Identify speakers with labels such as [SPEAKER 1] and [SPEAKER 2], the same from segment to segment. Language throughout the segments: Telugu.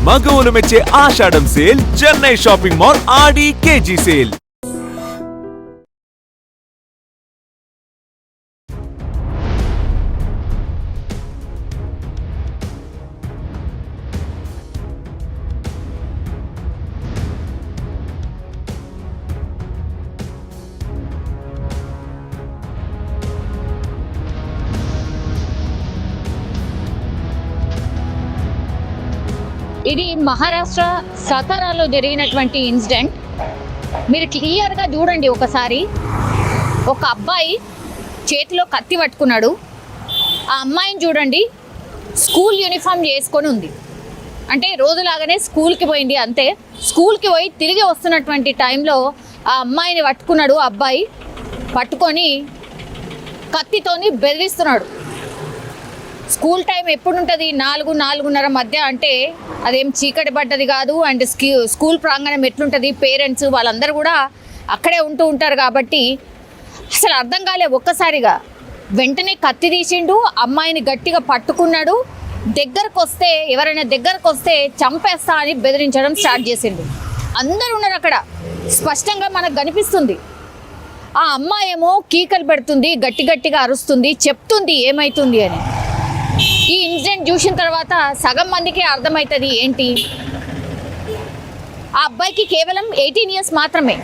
[SPEAKER 1] మగవులు మెచ్చే ఆషాఢం సేల్ చెన్నై షాపింగ్ మాల్ ఆడి కేజీ సేల్.
[SPEAKER 2] ఇది మహారాష్ట్ర సతారాలో జరిగినటువంటి ఇన్సిడెంట్. మీరు క్లియర్గా చూడండి ఒకసారి. ఒక అబ్బాయి చేతిలో కత్తి పట్టుకున్నాడు. ఆ అమ్మాయిని చూడండి, స్కూల్ యూనిఫామ్ చేసుకొని ఉంది. అంటే రోజులాగానే స్కూల్కి పోయింది అంతే. స్కూల్కి పోయి తిరిగి వస్తున్నటువంటి టైంలో ఆ అమ్మాయిని పట్టుకున్నాడు. అబ్బాయి పట్టుకొని కత్తితోని బెదిరిస్తున్నాడు. స్కూల్ టైం ఎప్పుడు ఉంటుంది? 4-4:30 మధ్య. అంటే అదేం చీకటి పడ్డది కాదు. అండ్ స్కూల్ ప్రాంగణం ఎట్లుంటుంది, పేరెంట్స్ వాళ్ళందరూ కూడా అక్కడే ఉంటూ ఉంటారు కాబట్టి అసలు అర్థం కాలే. ఒక్కసారిగా వెంటనే కత్తి తీసిండు, అమ్మాయిని గట్టిగా పట్టుకున్నాడు. దగ్గరకు వస్తే, ఎవరైనా దగ్గరకు వస్తే చంపేస్తా అని బెదిరించడం స్టార్ట్ చేసిండు. అందరూ ఉన్నారు అక్కడ, స్పష్టంగా మనకు కనిపిస్తుంది. ఆ అమ్మాయి ఏమో కీకలు పెడుతుంది, గట్టి గట్టిగా అరుస్తుంది, చెప్తుంది ఏమవుతుంది అని. ఈ ఇన్సిడెంట్ చూసిన తర్వాత సగం మందికి అర్థమవుతుంది ఏంటి. ఆ అబ్బాయికి కేవలం 18 ఇయర్స్ మాత్రమే.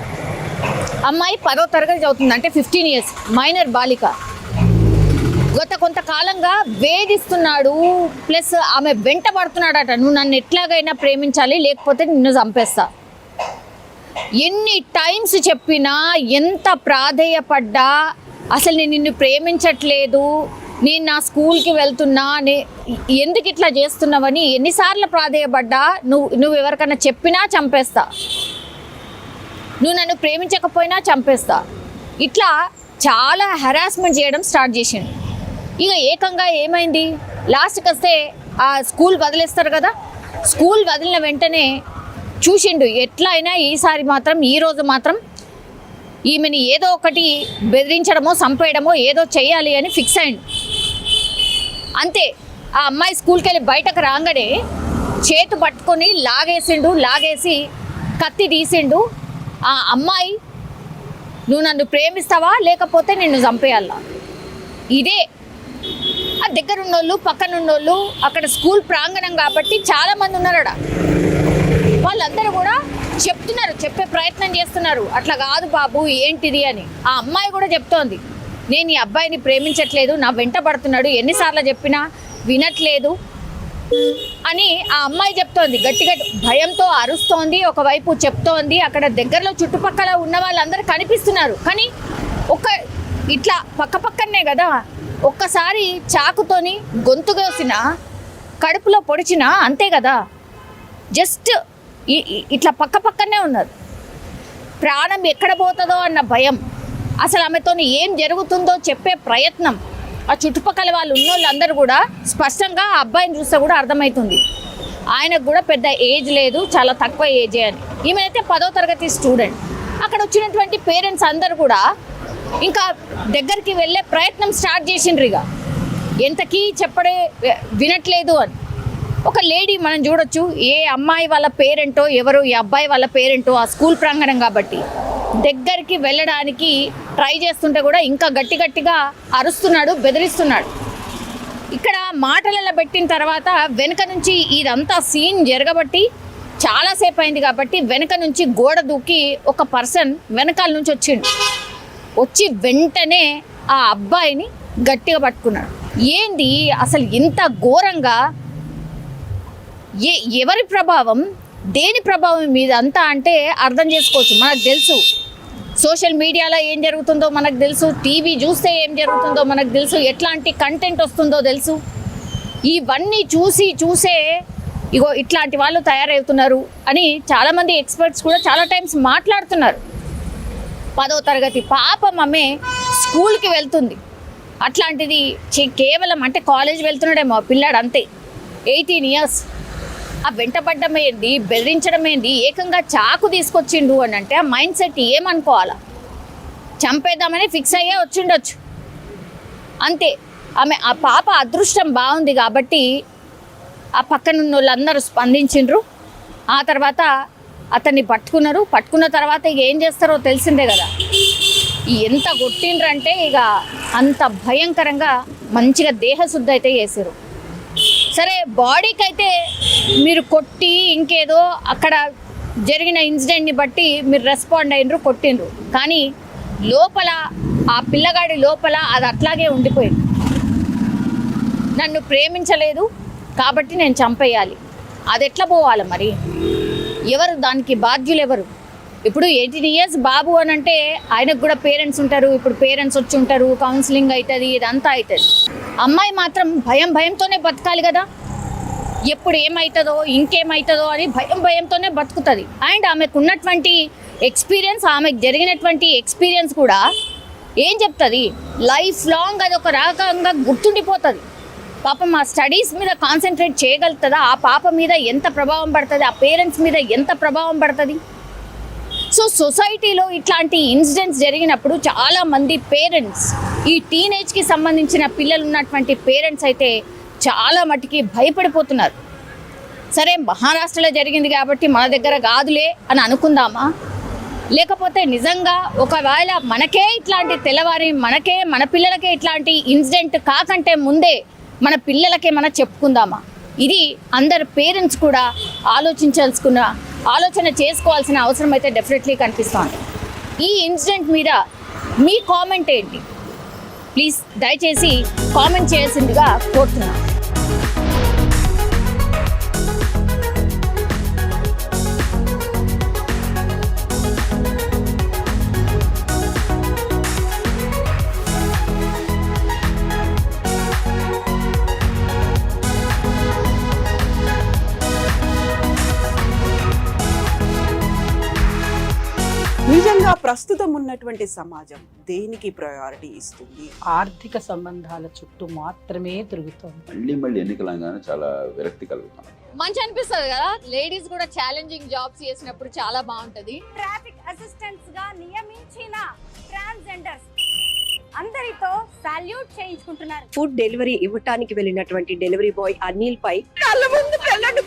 [SPEAKER 2] అమ్మాయి 10వ తరగతి చదువుతుంది, అంటే 15 ఇయర్స్, మైనర్ బాలిక. గత కొంతకాలంగా వేధిస్తున్నాడు, ప్లస్ ఆమె వెంట పడుతున్నాడట. నువ్వు నన్ను ఎట్లాగైనా ప్రేమించాలి, లేకపోతే నిన్ను చంపేస్తా. ఎన్ని టైమ్స్ చెప్పినా, ఎంత ప్రాధేయపడ్డా, అసలు నేను నిన్ను ప్రేమించట్లేదు, నేను నా స్కూల్కి వెళ్తున్నా, ఎందుకు ఇట్లా చేస్తున్నావని ఎన్నిసార్లు ప్రాధేయపడ్డా, నువ్వు ఎవరికైనా చెప్పినా చంపేస్తా, నువ్వు నన్ను ప్రేమించకపోయినా చంపేస్తా, ఇట్లా చాలా హెరాస్మెంట్ చేయడం స్టార్ట్ చేసిండు. ఇక ఏకంగా ఏమైంది, లాస్ట్కి వస్తే ఆ స్కూల్ వదిలేస్తారు కదా, స్కూల్ వదిలిన వెంటనే చూసిండు ఎట్లా అయినా ఈరోజు మాత్రం ఈమెని ఏదో ఒకటి బెదిరించడమో చంపేయడమో ఏదో చెయ్యాలి అని ఫిక్స్ అయ్యిండు. అంతే, ఆ అమ్మాయి స్కూల్కి వెళ్ళి బయటకు రాగానే చేతు పట్టుకొని లాగేసి కత్తి తీసిండు. ఆ అమ్మాయి, నువ్వు నన్ను ప్రేమిస్తావా లేకపోతే నిన్ను చంపేయాలా. ఇదే ఆ దగ్గర ఉన్నోళ్ళు, పక్కన ఉన్నోళ్ళు, అక్కడ స్కూల్ ప్రాంగణం కాబట్టి చాలామంది ఉన్నారట. వాళ్ళందరూ కూడా చెప్తున్నారు, చెప్పే ప్రయత్నం చేస్తున్నారు, అట్లా కాదు బాబు ఏంటిది అని. ఆ అమ్మాయి కూడా చెప్తోంది, నేను ఈ అబ్బాయిని ప్రేమించట్లేదు, నా వెంట పడుతున్నాడు, ఎన్నిసార్లు చెప్పినా వినట్లేదు అని ఆ అమ్మాయి చెప్తోంది. గట్టిగా భయంతో అరుస్తోంది, ఒకవైపు చెప్తోంది. అక్కడ దగ్గరలో చుట్టుపక్కల ఉన్న వాళ్ళందరూ కనిపిస్తున్నారు, కానీ ఇట్లా పక్కనే కదా, ఒక్కసారి చాకుతోని గొంతు కోసినా, కడుపులో పొడిచినా అంతే కదా. జస్ట్ ఇట్లా పక్కనే ఉన్నారు. ప్రాణం ఎక్కడ పోతుందో అన్న భయం, అసలు ఆమెతో ఏం జరుగుతుందో చెప్పే ప్రయత్నం. ఆ చుట్టుపక్కల వాళ్ళు ఉన్నోళ్ళందరూ కూడా స్పష్టంగా ఆ అబ్బాయిని చూస్తే కూడా అర్థమవుతుంది, ఆయనకు కూడా పెద్ద ఏజ్ లేదు, చాలా తక్కువ ఏజే అని. ఈమెనైతే 10వ తరగతి స్టూడెంట్. అక్కడ వచ్చినటువంటి పేరెంట్స్ అందరూ కూడా ఇంకా దగ్గరికి వెళ్ళే ప్రయత్నం స్టార్ట్ చేసిండ్రు. ఇక ఎంతకీ చెప్పడే వినట్లేదు అని. ఒక లేడీ మనం చూడొచ్చు, ఏ అమ్మాయి వాళ్ళ పేరెంటో ఎవరు, ఈ అబ్బాయి వాళ్ళ పేరెంటో, ఆ స్కూల్ ప్రాంగణం కాబట్టి దగ్గరికి వెళ్ళడానికి ట్రై చేస్తుంటే కూడా ఇంకా గట్టిగా అరుస్తున్నాడు, బెదిరిస్తున్నాడు. ఇక్కడ మాటలలో పెట్టిన తర్వాత వెనక నుంచి ఇదంతా సీన్ జరగబట్టి చాలాసేపు అయింది కాబట్టి వెనక నుంచి గోడ దూకి ఒక పర్సన్ వెనకాల నుంచి వచ్చి వెంటనే ఆ అబ్బాయిని గట్టిగా పట్టుకున్నాడు. ఏంది అసలు ఇంత ఘోరంగా, ఎవరి ప్రభావం, దేని ప్రభావం మీద అంతా అంటే అర్థం చేసుకోవచ్చు. మనకు తెలుసు, సోషల్ మీడియాలో ఏం జరుగుతుందో మనకు తెలుసు, టీవీ చూస్తే ఏం జరుగుతుందో మనకు తెలుసు, ఎట్లాంటి కంటెంట్ వస్తుందో తెలుసు. ఇవన్నీ చూసే ఇగో ఇట్లాంటి వాళ్ళు తయారవుతున్నారు అని చాలామంది ఎక్స్పర్ట్స్ కూడా చాలా టైమ్స్ మాట్లాడుతున్నారు. 10వ తరగతి పాపం ఆమె స్కూల్కి వెళ్తుంది, అట్లాంటిది కేవలం అంటే కాలేజ్ వెళ్తున్నాడేమో పిల్లాడు అంతే, 18 ఇయర్స్. ఆ వెంటపడ్డం ఏంది, బెదిరించడం ఏంది, ఏకంగా చాకు తీసుకొచ్చిండు అని అంటే ఆ మైండ్ సెట్ ఏమనుకోవాలా, చంపేద్దామని ఫిక్స్ అయ్యే వచ్చిండొచ్చు అంతే. ఆ పాప అదృష్టం బాగుంది కాబట్టి ఆ పక్కన ఉన్న వాళ్ళందరూ స్పందించిండ్రు. ఆ తర్వాత అతన్ని పట్టుకున్నారు. పట్టుకున్న తర్వాత ఇక ఏం చేస్తారో తెలిసిందే కదా. ఎంత కొట్టిండ్రంటే ఇక అంత భయంకరంగా మంచిగా దేహశుద్ధి అయితే చేశారు. సరే, బాడీకి అయితే మీరు కొట్టి ఇంకేదో అక్కడ జరిగిన ఇన్సిడెంట్ని బట్టి మీరు రెస్పాండ్ అయినరు, కొట్టిండ్రు. కానీ లోపల ఆ పిల్లగాడి లోపల అది అట్లాగే ఉండిపోయింది. నన్ను ప్రేమించలేదు కాబట్టి నేను చంపేయాలి. అది ఎట్లా పోవాలి మరి? ఎవరు దానికి బాధ్యులు? ఎవరు? ఇప్పుడు 18 years బాబు అని అంటే ఆయనకు కూడా పేరెంట్స్ ఉంటారు. ఇప్పుడు పేరెంట్స్ వచ్చి ఉంటారు, కౌన్సిలింగ్ అవుతుంది, ఇదంతా అవుతుంది. అమ్మాయి మాత్రం భయంతోనే బతకాలి కదా. ఎప్పుడు ఏమవుతుందో ఇంకేమవుతుందో అని భయంతోనే బతుకుతుంది. అండ్ ఆమెకు ఉన్నటువంటి ఎక్స్పీరియన్స్, ఆమెకు జరిగినటువంటి ఎక్స్పీరియన్స్ కూడా ఏం చెప్తుంది, లైఫ్ లాంగ్ అది ఒక రకంగా గుర్తుండిపోతుంది. పాపం ఆ స్టడీస్ మీద కాన్సన్ట్రేట్ చేయగలుగుతుందా? ఆ పాప మీద ఎంత ప్రభావం పడుతుంది? ఆ పేరెంట్స్ మీద ఎంత ప్రభావం పడుతుంది? సో సొసైటీలో ఇట్లాంటి ఇన్సిడెంట్స్ జరిగినప్పుడు చాలామంది పేరెంట్స్, ఈ టీనేజ్కి సంబంధించిన పిల్లలు ఉన్నటువంటి పేరెంట్స్ అయితే చాలా మటుకి భయపడిపోతున్నారు. సరే, మహారాష్ట్రలో జరిగింది కాబట్టి మన దగ్గర కాదులే అని అనుకుందామా? లేకపోతే నిజంగా ఒకవేళ మనకే ఇట్లాంటి తెల్లవారి మన పిల్లలకే ఇట్లాంటి ఇన్సిడెంట్ కాకంటే ముందే మన పిల్లలకే మనం చెప్పుకుందామా? ఇది అందరు పేరెంట్స్ కూడా ఆలోచన చేసుకోవాల్సిన అవసరం అయితే డెఫినెట్లీ కనిపిస్తోంది. ఈ ఇన్సిడెంట్ మీద మీ కామెంట్ ఏంటి? ప్లీజ్ దయచేసి కామెంట్ చేయాల్సిందిగా కోరుతున్నాను.
[SPEAKER 3] నిజంగా ప్రస్తుతం ఉన్నటువంటి సమాజం దేనికి ప్రయారిటీ ఇస్తుంది?
[SPEAKER 4] ఆర్థిక సంబంధాల చుట్టూ మాత్రమే తిరుగుతోంది.
[SPEAKER 5] మళ్ళీ ఎన్నికలంగానే చాలా విరక్తి కలుగుతాను.
[SPEAKER 2] మంచి అనిపిస్తుంది కదా. లేడీస్ కూడా ఛాలెంజింగ్ జాబ్స్ చేసినప్పుడు చాలా బాగుంటది.
[SPEAKER 6] ట్రాఫిక్ అసిస్టెంట్స్ గా నియమించిన ట్రాన్స్జెండర్స్ అందరితో సాల్యూట్ చేయించుకుంటున్నారు.
[SPEAKER 7] ఫుడ్ డెలివరీ ఇవ్వటానికి వెళ్ళినటువంటి డెలివరీ బాయ్ అనిల్ పై కళ్ళ ముందు పెళ్ళండి